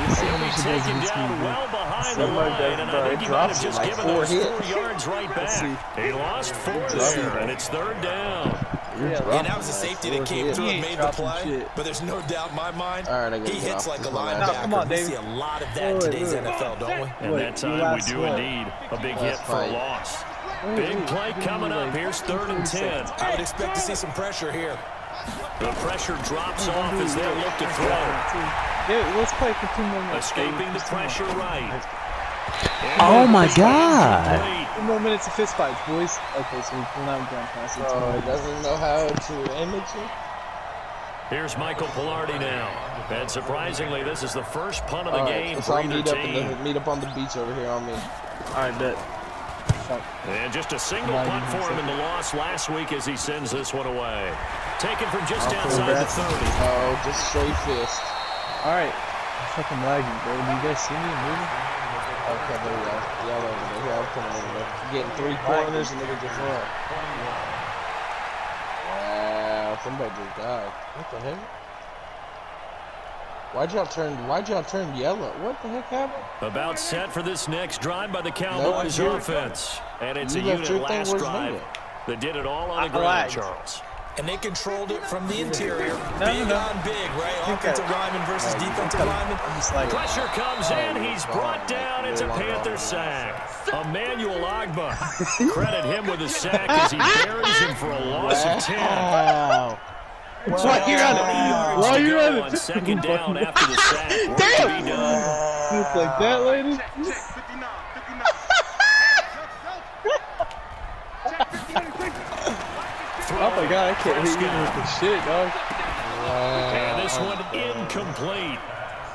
[SPEAKER 9] Let's see how much it is in this game.
[SPEAKER 1] Well behind the line, and I think he might have just given those 4 yards right back. He lost 4 there, and it's 3rd down.
[SPEAKER 3] Yeah, that was a safety that came through and made the play, but there's no doubt in my mind, he hits like a linebacker. We see a lot of that in today's NFL, don't we?
[SPEAKER 1] And that time we do indeed. A big hit for a loss. Big play coming up. Here's 3rd and 10.
[SPEAKER 3] I would expect to see some pressure here.
[SPEAKER 1] The pressure drops off as they look to throw.
[SPEAKER 9] Yeah, let's play for 2 more minutes.
[SPEAKER 1] Escaping the pressure right.
[SPEAKER 7] Oh my God.
[SPEAKER 9] 2 more minutes of fist fights, boys. Okay, so we're pulling out ground passes.
[SPEAKER 4] Oh, he doesn't know how to image it.
[SPEAKER 1] Here's Michael Pilardi now. And surprisingly, this is the first punt of the game for either team.
[SPEAKER 4] Meet up on the beach over here on me.
[SPEAKER 9] All right, bet.
[SPEAKER 1] And just a single punt for him in the loss last week as he sends this one away. Taken from just outside the 30.
[SPEAKER 4] Oh, just straight fist.
[SPEAKER 9] All right. I'm fucking lagging, bro. Do you guys see me moving?
[SPEAKER 4] Okay, there we go. Y'all over there. Y'all coming over there. Getting 3 corners and nigga just run. Wow, somebody just died. What the heck? Why'd y'all turn yellow? What the heck happened?
[SPEAKER 1] About set for this next drive by the Cowboys offense. And it's a unit last drive that did it all on the ground, Charles.
[SPEAKER 3] And they controlled it from the interior. Big on big, right? Offensive lineman versus defensive lineman.
[SPEAKER 1] Pressure comes in. He's brought down. It's a Panther sack. Emmanuel Agba. Credit him with a sack as he buries him for a loss of 10.
[SPEAKER 9] Wow. Why you running? Why you running?
[SPEAKER 1] 2nd down after the sack.
[SPEAKER 9] Damn! Just like that, lady? Oh my God, I can't hit you with the shit, dog.
[SPEAKER 1] And this one incomplete.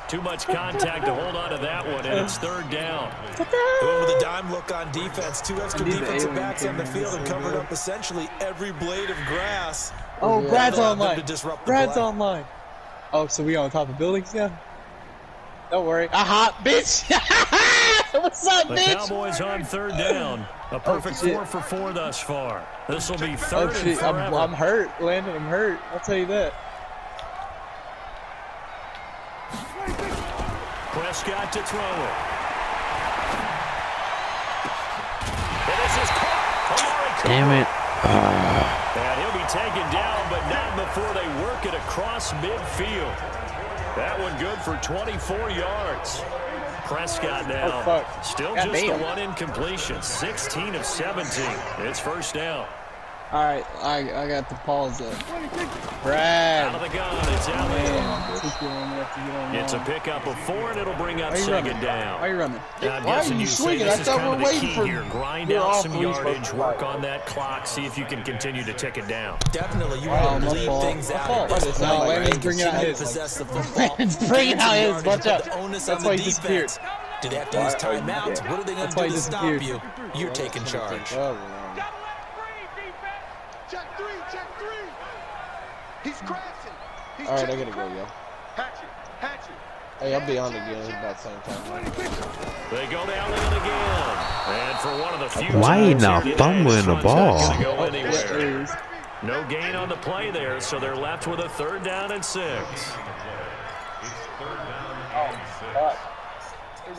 [SPEAKER 1] Too much contact to hold on to that one, and it's 3rd down.
[SPEAKER 3] With a dime look on defense, 2 extra defensive backs on the field and covered up essentially every blade of grass.
[SPEAKER 9] Oh, Brad's online. Brad's online. Oh, so we on top of buildings now? Don't worry. Aha, bitch! What's up, bitch?
[SPEAKER 1] The Cowboys on 3rd down. A perfect 4 for 4 thus far. This will be 3rd and forever.
[SPEAKER 9] I'm hurt, Landon. I'm hurt. I'll tell you that.
[SPEAKER 1] Prescott to throw it. And this is caught.
[SPEAKER 7] Damn it.
[SPEAKER 1] And he'll be taken down, but not before they work it across midfield. That one good for 24 yards. Prescott now still just the one incompletion. 16 of 17. It's 1st down.
[SPEAKER 9] Alright, I got the pause up.
[SPEAKER 1] Out
[SPEAKER 9] Brad.
[SPEAKER 1] of the gun, it's out.
[SPEAKER 9] Man, took you long enough to get on
[SPEAKER 1] It's a
[SPEAKER 9] long.
[SPEAKER 1] pickup of 4, and it'll bring up
[SPEAKER 9] Why you
[SPEAKER 1] second
[SPEAKER 9] running?
[SPEAKER 1] down.
[SPEAKER 9] Why you running?
[SPEAKER 1] I'm
[SPEAKER 4] Why are
[SPEAKER 1] guessing
[SPEAKER 4] you
[SPEAKER 1] say
[SPEAKER 4] swinging?
[SPEAKER 1] this
[SPEAKER 4] I
[SPEAKER 1] is
[SPEAKER 4] thought
[SPEAKER 1] kind of
[SPEAKER 4] we're
[SPEAKER 1] the
[SPEAKER 4] waiting
[SPEAKER 1] key
[SPEAKER 4] for
[SPEAKER 1] here. Grind
[SPEAKER 4] your
[SPEAKER 1] out some
[SPEAKER 4] off-leash
[SPEAKER 1] yardage,
[SPEAKER 4] supposed to
[SPEAKER 1] work
[SPEAKER 4] fight.
[SPEAKER 1] on that clock, see if you can continue to tick it down.
[SPEAKER 3] Definitely, you
[SPEAKER 9] Wow,
[SPEAKER 3] want to
[SPEAKER 9] my
[SPEAKER 3] bleed
[SPEAKER 9] fault.
[SPEAKER 3] things
[SPEAKER 9] My
[SPEAKER 3] out.
[SPEAKER 9] fault.
[SPEAKER 3] At this
[SPEAKER 9] No,
[SPEAKER 3] point,
[SPEAKER 9] Landon's
[SPEAKER 3] right?
[SPEAKER 9] bringing out
[SPEAKER 3] Continue
[SPEAKER 9] his.
[SPEAKER 3] to possess the football.
[SPEAKER 4] Landon's bringing
[SPEAKER 3] Gain some
[SPEAKER 4] out his.
[SPEAKER 3] yardage,
[SPEAKER 4] Watch
[SPEAKER 3] put
[SPEAKER 4] out.
[SPEAKER 3] the onus
[SPEAKER 9] That's
[SPEAKER 3] on
[SPEAKER 9] why
[SPEAKER 3] the
[SPEAKER 9] he disappeared.
[SPEAKER 3] defense. Do they have to use timeouts? What are they going
[SPEAKER 9] That's
[SPEAKER 3] to
[SPEAKER 9] why
[SPEAKER 3] do
[SPEAKER 9] he
[SPEAKER 3] to stop
[SPEAKER 9] disappeared.
[SPEAKER 3] you? You're taking charge.
[SPEAKER 2] Check three. He's crashing. He's
[SPEAKER 4] All right, I
[SPEAKER 2] checking
[SPEAKER 4] gotta go, yo.
[SPEAKER 2] Hatchet.
[SPEAKER 4] Hey, I'll be on again about the same time.
[SPEAKER 1] They go down it again. And for one of the few
[SPEAKER 7] Why he
[SPEAKER 1] times
[SPEAKER 7] not
[SPEAKER 1] here today,
[SPEAKER 7] fumbling
[SPEAKER 1] this
[SPEAKER 7] the
[SPEAKER 1] one's not
[SPEAKER 7] ball?
[SPEAKER 1] gonna go
[SPEAKER 9] Oh,
[SPEAKER 1] anywhere.
[SPEAKER 9] yeah, there he is.
[SPEAKER 1] No gain on the play there, so they're left with a 3rd down and 6.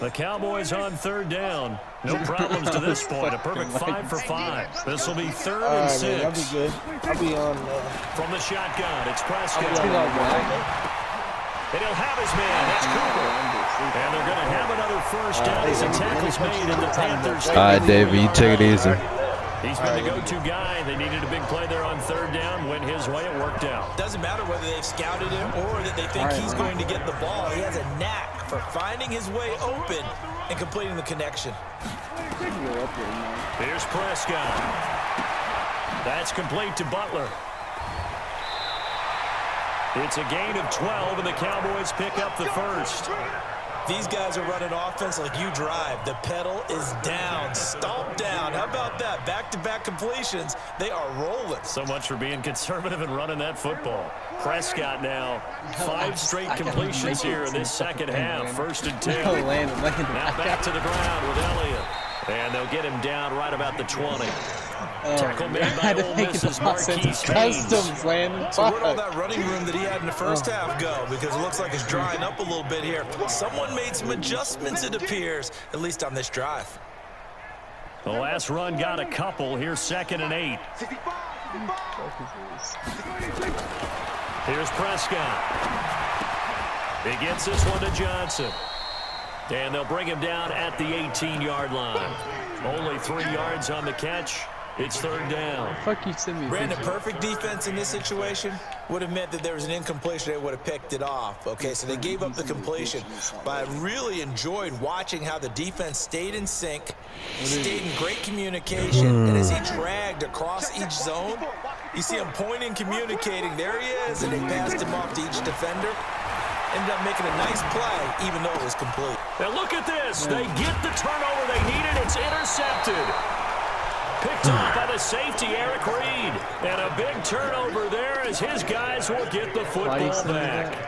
[SPEAKER 1] The Cowboys on 3rd down. No problems to this point. A perfect 5 for 5. This will be 3rd
[SPEAKER 4] All
[SPEAKER 1] and
[SPEAKER 4] right, man, I'll
[SPEAKER 1] 6.
[SPEAKER 4] be good. I'll be on.
[SPEAKER 1] From the shotgun, it's
[SPEAKER 4] I'll
[SPEAKER 1] Prescott.
[SPEAKER 4] be on
[SPEAKER 1] And he'll have his man. That's Cooper. And they're going to have another first down as the tackle's made at the Panthers.
[SPEAKER 7] All right, David, you take it easy.
[SPEAKER 1] He's been the go-to guy. They needed a big play there on 3rd down. Went his way. It worked out.
[SPEAKER 3] Doesn't matter whether they've scouted him or that they think he's going to get the ball. He has a knack for finding his way open and completing the connection.
[SPEAKER 1] Here's Prescott. That's complete to Butler. It's a gain of 12, and the Cowboys pick up the first.
[SPEAKER 3] These guys are running offense like you drive. The pedal is down, stomped down. How about that? Back-to-back completions. They are rolling.
[SPEAKER 1] So much for being conservative and running that football. Prescott now, 5 straight completions here in this second half. 1st and 10.
[SPEAKER 9] Oh, Landon.
[SPEAKER 1] Now back to the ground with Elliott. And they'll get him down right about the 20. Tackle made by Ole Miss's Marquise Haynes.
[SPEAKER 9] Customs, Landon.
[SPEAKER 3] So where'd all that running room that he had in the first half go? Because it looks like it's drying up a little bit here. Someone made some adjustments, it appears, at least on this drive.
[SPEAKER 1] The last run got a couple. Here's 2nd and 8. Here's Prescott. He gets this one to Johnson. And they'll bring him down at the 18-yard line. Only 3 yards on the catch. It's 3rd down.
[SPEAKER 9] Fuck you, send me a
[SPEAKER 3] Brandon,
[SPEAKER 9] picture.
[SPEAKER 3] perfect defense in this situation would have meant that there was an incompletion. They would have picked it off. Okay, so they gave up the completion. But I really enjoyed watching how the defense stayed in sync, stayed in great communication, and as he dragged across each zone, you see him pointing, communicating. There he is, and they passed him off to each defender. Ended up making a nice play, even though it was complete.
[SPEAKER 1] Now look at this. They get the turnover they needed. It's intercepted. Picked off by the safety, Eric Reed. And a big turnover there as his guys will get the football back.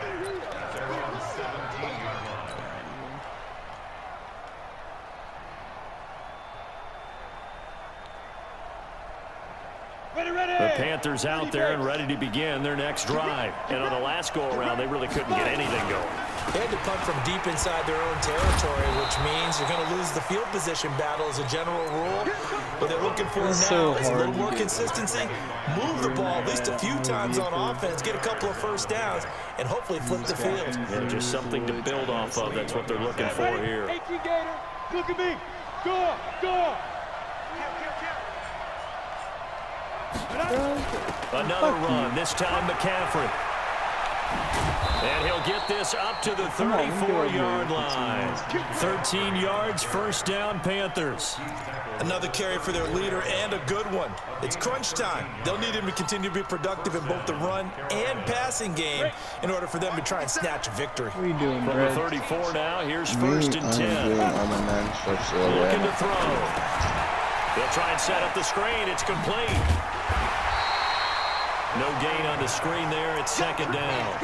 [SPEAKER 1] The Panthers out there and ready to begin their next drive. And on the last go-around, they really couldn't get anything going.
[SPEAKER 3] They had to punt from deep inside their own territory, which means you're going to lose the field position battle as a general rule. What they're looking for now is a little more consistency, move the ball at least a few times on offense, get a couple of first downs, and hopefully flip the field.
[SPEAKER 1] Yeah, just something to build off of. That's what they're looking for here.
[SPEAKER 5] Hey, Gator, look at me. Go.
[SPEAKER 1] Another run, this time McCaffrey. And he'll get this up to the 34-yard line. 13 yards, first down, Panthers.
[SPEAKER 3] Another carry for their leader and a good one. It's crunch time. They'll need him to continue to be productive in both the run and passing game in order for them to try and snatch a victory.
[SPEAKER 9] What are you doing,
[SPEAKER 1] From the 34 now, here's 1st and 10. Looking to throw. They'll try and set up the screen. It's complete. No gain on the screen there. It's 2nd down.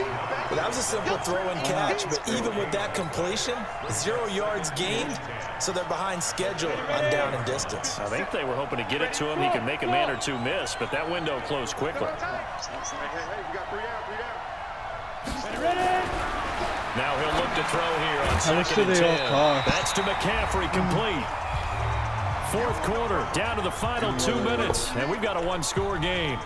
[SPEAKER 3] Well, that was a simple throw and catch, but even with that completion, 0 yards gained, so they're behind schedule on down and distance.
[SPEAKER 1] I think they were hoping to get it to him. He could make a man or two miss, but that window closed quickly.
[SPEAKER 2] Hey, we got 3 down.
[SPEAKER 1] Now he'll look to throw here on
[SPEAKER 9] How much
[SPEAKER 1] 2nd
[SPEAKER 9] do
[SPEAKER 1] and
[SPEAKER 9] they all
[SPEAKER 1] 10.
[SPEAKER 9] cost?
[SPEAKER 1] That's to McCaffrey, complete. 4th quarter, down to the final 2 minutes, and we've got a 1-score game.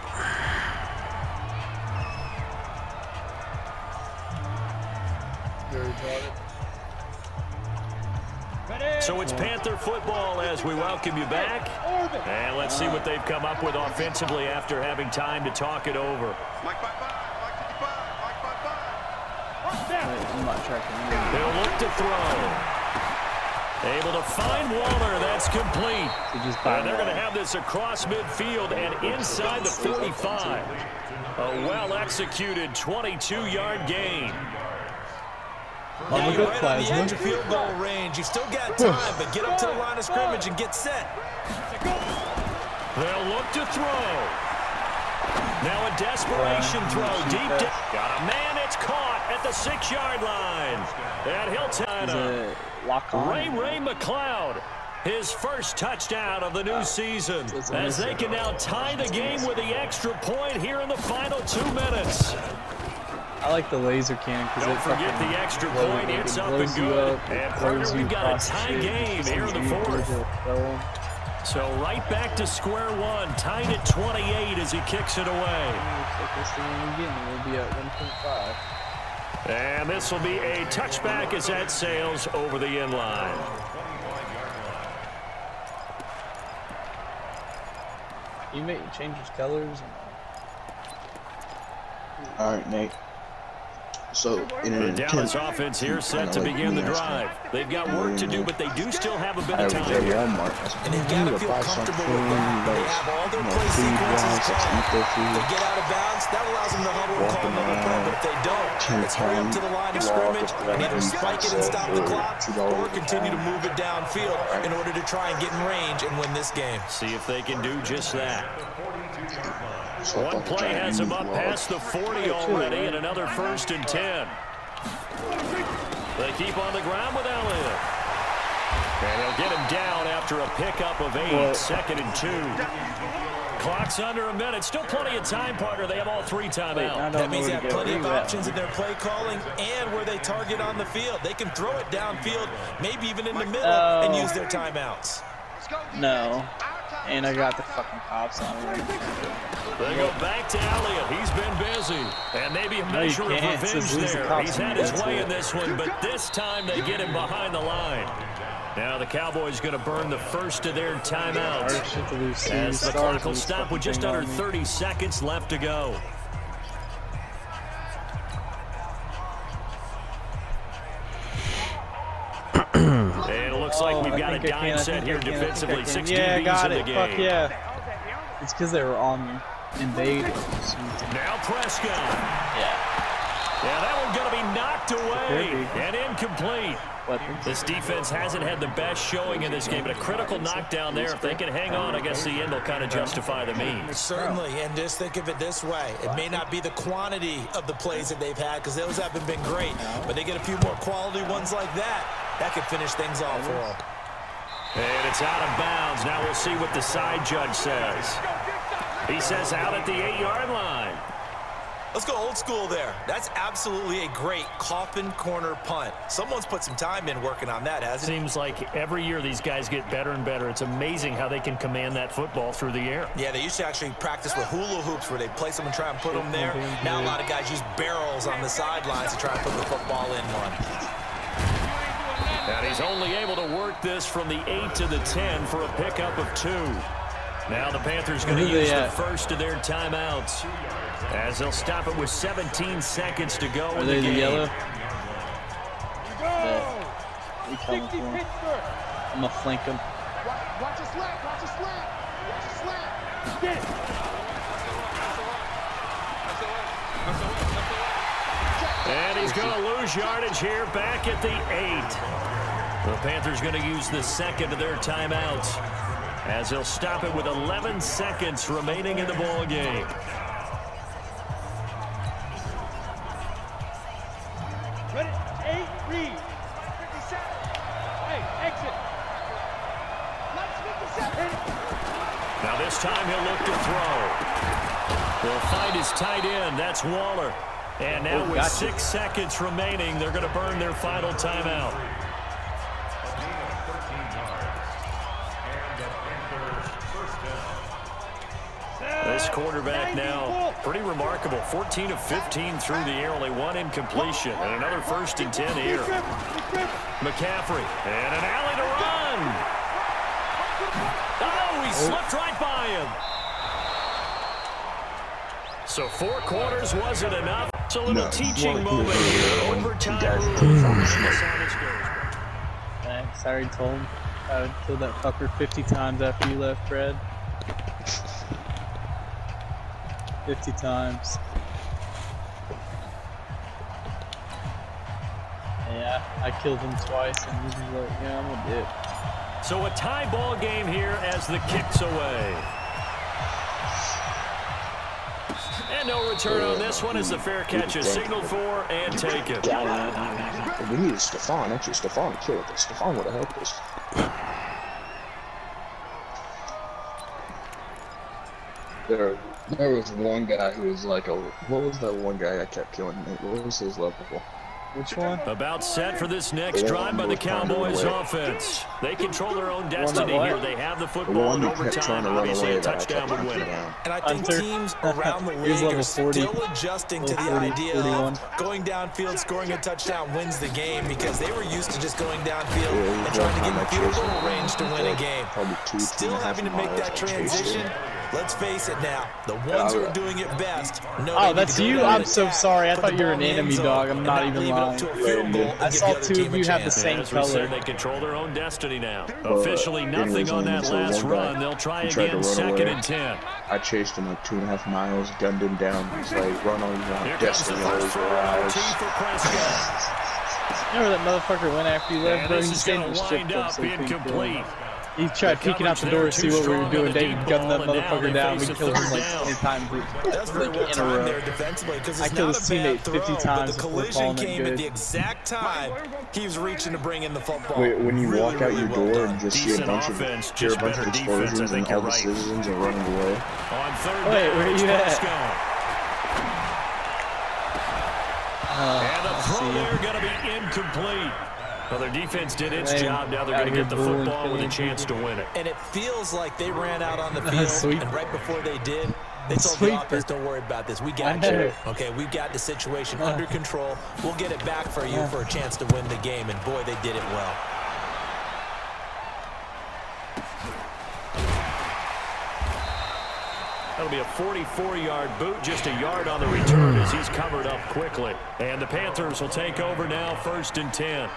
[SPEAKER 1] So it's Panther football as we welcome you back. And let's see what they've come up with offensively after having time to talk it over.
[SPEAKER 2] Mike 5-5, Mike 55, Mike 5-5.
[SPEAKER 9] I'm not tracking.
[SPEAKER 1] They'll look to throw. Able to find Waller. That's complete. And they're going to have this across midfield and inside the 45. A well-executed 22-yard gain.
[SPEAKER 3] Now you're right on the edge of field goal range. You still got time, but get up to the line of scrimmage and get set.
[SPEAKER 1] They'll look to throw. Now a desperation throw deep down. Got a man. It's caught at the 6-yard line. And he'll tie it up. Ray McLeod, his first touchdown of the new season, as they can now tie the game with the extra point here in the final 2 minutes.
[SPEAKER 9] I like the laser cannon because
[SPEAKER 1] Don't forget the extra point. It's up and good. And partner, we've got a tie game here in the fourth. So right back to square one, tied at 28 as he kicks it away.
[SPEAKER 9] We'll be at 1.5.
[SPEAKER 1] And this will be a touchback as that sails over the end line.
[SPEAKER 9] You may change his colors.
[SPEAKER 4] All right, Nate. So,
[SPEAKER 1] The Dallas offense here set to begin the drive. They've got work to do, but they do still have a bit of time.
[SPEAKER 3] And they've got to feel comfortable with that. They have all their play sequences called. They get out of bounds, that allows them to huddle and call another play. But if they don't, let's hurry up to the line of scrimmage and either spike it and stop the clock or continue to move it downfield in order to try and get in range and win this game.
[SPEAKER 1] See if they can do just that. One play has him up past the 40 already, and another 1st and 10. They keep on the ground with Elliott. And they'll get him down after a pickup of 8, 2nd and 2. Clock's under a minute. Still plenty of time, partner. They have all 3 timeouts.
[SPEAKER 3] That means they have plenty of options in their play calling and where they target on the field. They can throw it downfield, maybe even in the middle, and use their timeouts.
[SPEAKER 9] No. And I got the fucking cops on me.
[SPEAKER 1] They go back to Elliott. He's been busy. And maybe a measure of revenge there. He's had his way in this one, but this time they get him behind the line. Now the Cowboys going to burn the first of their timeouts as the clock will stop with just under 30 seconds left to go. And it looks like we've got a dime set here defensively. 6 DBs in the game.
[SPEAKER 9] Fuck yeah. It's because they were on me. Invaded.
[SPEAKER 1] Now Prescott.
[SPEAKER 9] Yeah.
[SPEAKER 1] Yeah, that one's going to be knocked away and incomplete. This defense hasn't had the best showing in this game, but a critical knockdown there. If they can hang on, I guess the end will kind of justify the means.
[SPEAKER 3] Certainly, and just think of it this way. It may not be the quantity of the plays that they've had because those haven't been great, but they get a few more quality ones like that. That could finish things off for them.
[SPEAKER 1] And it's out of bounds. Now we'll see what the side judge says. He says out at the 8-yard line.
[SPEAKER 3] Let's go old school there. That's absolutely a great coffin corner punt. Someone's put some time in working on that, hasn't it?
[SPEAKER 1] Seems like every year these guys get better and better. It's amazing how they can command that football through the air.
[SPEAKER 3] Yeah, they used to actually practice with hula hoops where they place them and try and put them there. Now a lot of guys use barrels on the sidelines to try and put the football in one.
[SPEAKER 1] And he's only able to work this from the 8 to the 10 for a pickup of 2. Now the Panthers going to use the first of their timeouts as they'll stop it with 17 seconds to go in the game.
[SPEAKER 9] Yellow? I'm gonna flank him.
[SPEAKER 2] Watch a slant, watch a slant, watch a slant. Get it.
[SPEAKER 1] And he's going to lose yardage here back at the 8. The Panthers going to use the second of their timeouts as they'll stop it with 11 seconds remaining in the ball game.
[SPEAKER 5] Ready? 8, read. 57. Hey, exit. Let's 57.
[SPEAKER 1] Now this time he'll look to throw. He'll find his tight end. That's Waller. And now with 6 seconds remaining, they're going to burn their final timeout. This quarterback now, pretty remarkable. 14 of 15 through the air, only 1 incompletion. And another 1st and 10 here. McCaffrey, and an alley to run. again. Oh, he slipped right by him. So 4 quarters wasn't enough. It's a little teaching moment here. Overtime rules.
[SPEAKER 9] Thanks, I already told him. I would kill that fucker 50 times after you left, Fred. 50 times. Yeah, I killed him twice, and he was like, yeah, I'm a dick.
[SPEAKER 1] So a tie ball game here as the kick's away. And no return on this one as the fair catch is signaled for and taken.
[SPEAKER 10] We needed Stephon. Actually, Stephon killed us. Stephon would have helped us. There was one guy who was like a... What was that one guy I kept killing? What was his level?
[SPEAKER 9] Which one?
[SPEAKER 1] About set for this next drive by the Cowboys offense. They control their own destiny here. They have the football in overtime. Obviously, a touchdown would win it.
[SPEAKER 3] And I think teams around the league are still adjusting to the idea of going downfield, scoring a touchdown wins the game, because they were used to just going downfield and trying to get in field goal range to win a game. Still having to make that transition. Let's face it now, the ones who are doing it best know.
[SPEAKER 9] Oh, that's you? I'm so sorry. I thought you were an enemy dog. I'm not even lying. I saw 2 of you have the same color.
[SPEAKER 1] They control their own destiny now. Officially nothing on that last run. They'll try again, 2nd and 10.
[SPEAKER 10] I chased him like 2.5 miles, gunned him down. He's like, run all you want. Destiny always
[SPEAKER 1] for Prescott.
[SPEAKER 9] Remember that motherfucker went after you left, bro?
[SPEAKER 1] This is going to wind up incomplete.
[SPEAKER 9] He tried peeking out the door to see what we were doing. David gunned that motherfucker down. We killed him like 20 times in a row. I killed his teammate 50 times before calling it good.
[SPEAKER 3] At the exact time he was reaching to bring in the football.
[SPEAKER 10] Wait, when you walk out your door and just see a
[SPEAKER 1] Decent
[SPEAKER 10] bunch
[SPEAKER 1] offense,
[SPEAKER 10] of
[SPEAKER 1] just better defense, I think
[SPEAKER 10] and all
[SPEAKER 1] you're
[SPEAKER 10] the
[SPEAKER 1] right.
[SPEAKER 10] citizens are running away.
[SPEAKER 1] On 3rd
[SPEAKER 9] Wait,
[SPEAKER 1] down,
[SPEAKER 9] where are
[SPEAKER 1] it's
[SPEAKER 9] you at?
[SPEAKER 1] Prescott. And the throw there going to be incomplete. Well, their defense did its job. Now they're going to get the football with a chance to win it.
[SPEAKER 3] And it feels like they ran out on the field, and right before they did, they told the offense, don't worry about this. We got you. Okay, we've got the situation under control. We'll get it back for you for a chance to win the game. And, boy, they did it well.
[SPEAKER 1] That'll be a 44-yard boot, just a yard on the return as he's covered up quickly. And the Panthers will take over now, 1st and 10.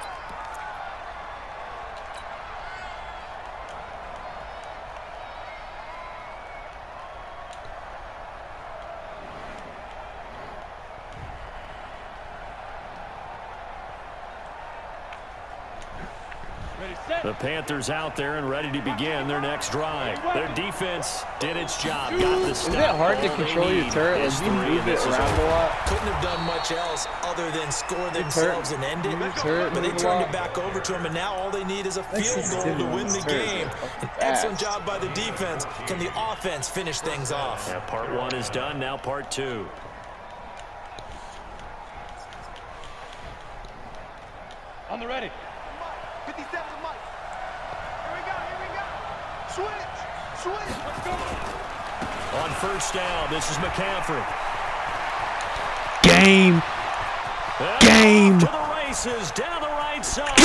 [SPEAKER 1] The Panthers out there and ready to begin their next drive. Their defense did its job. Got the stop.
[SPEAKER 9] Isn't it hard to control your turret? Like, you move it around a lot.
[SPEAKER 3] Couldn't have done much else other than score themselves and end it. But they turned it back over to them, and now all they need is a field goal to win the game. An excellent job by the defense. Can the offense finish things off?
[SPEAKER 1] Yeah, part 1 is done. Now part 2.
[SPEAKER 5] On the ready.
[SPEAKER 2] 57 Mike. Here we go. Switch. Let's go.
[SPEAKER 1] On 1st down, this is McCaffrey.
[SPEAKER 7] Game.
[SPEAKER 1] To the races, down the right side.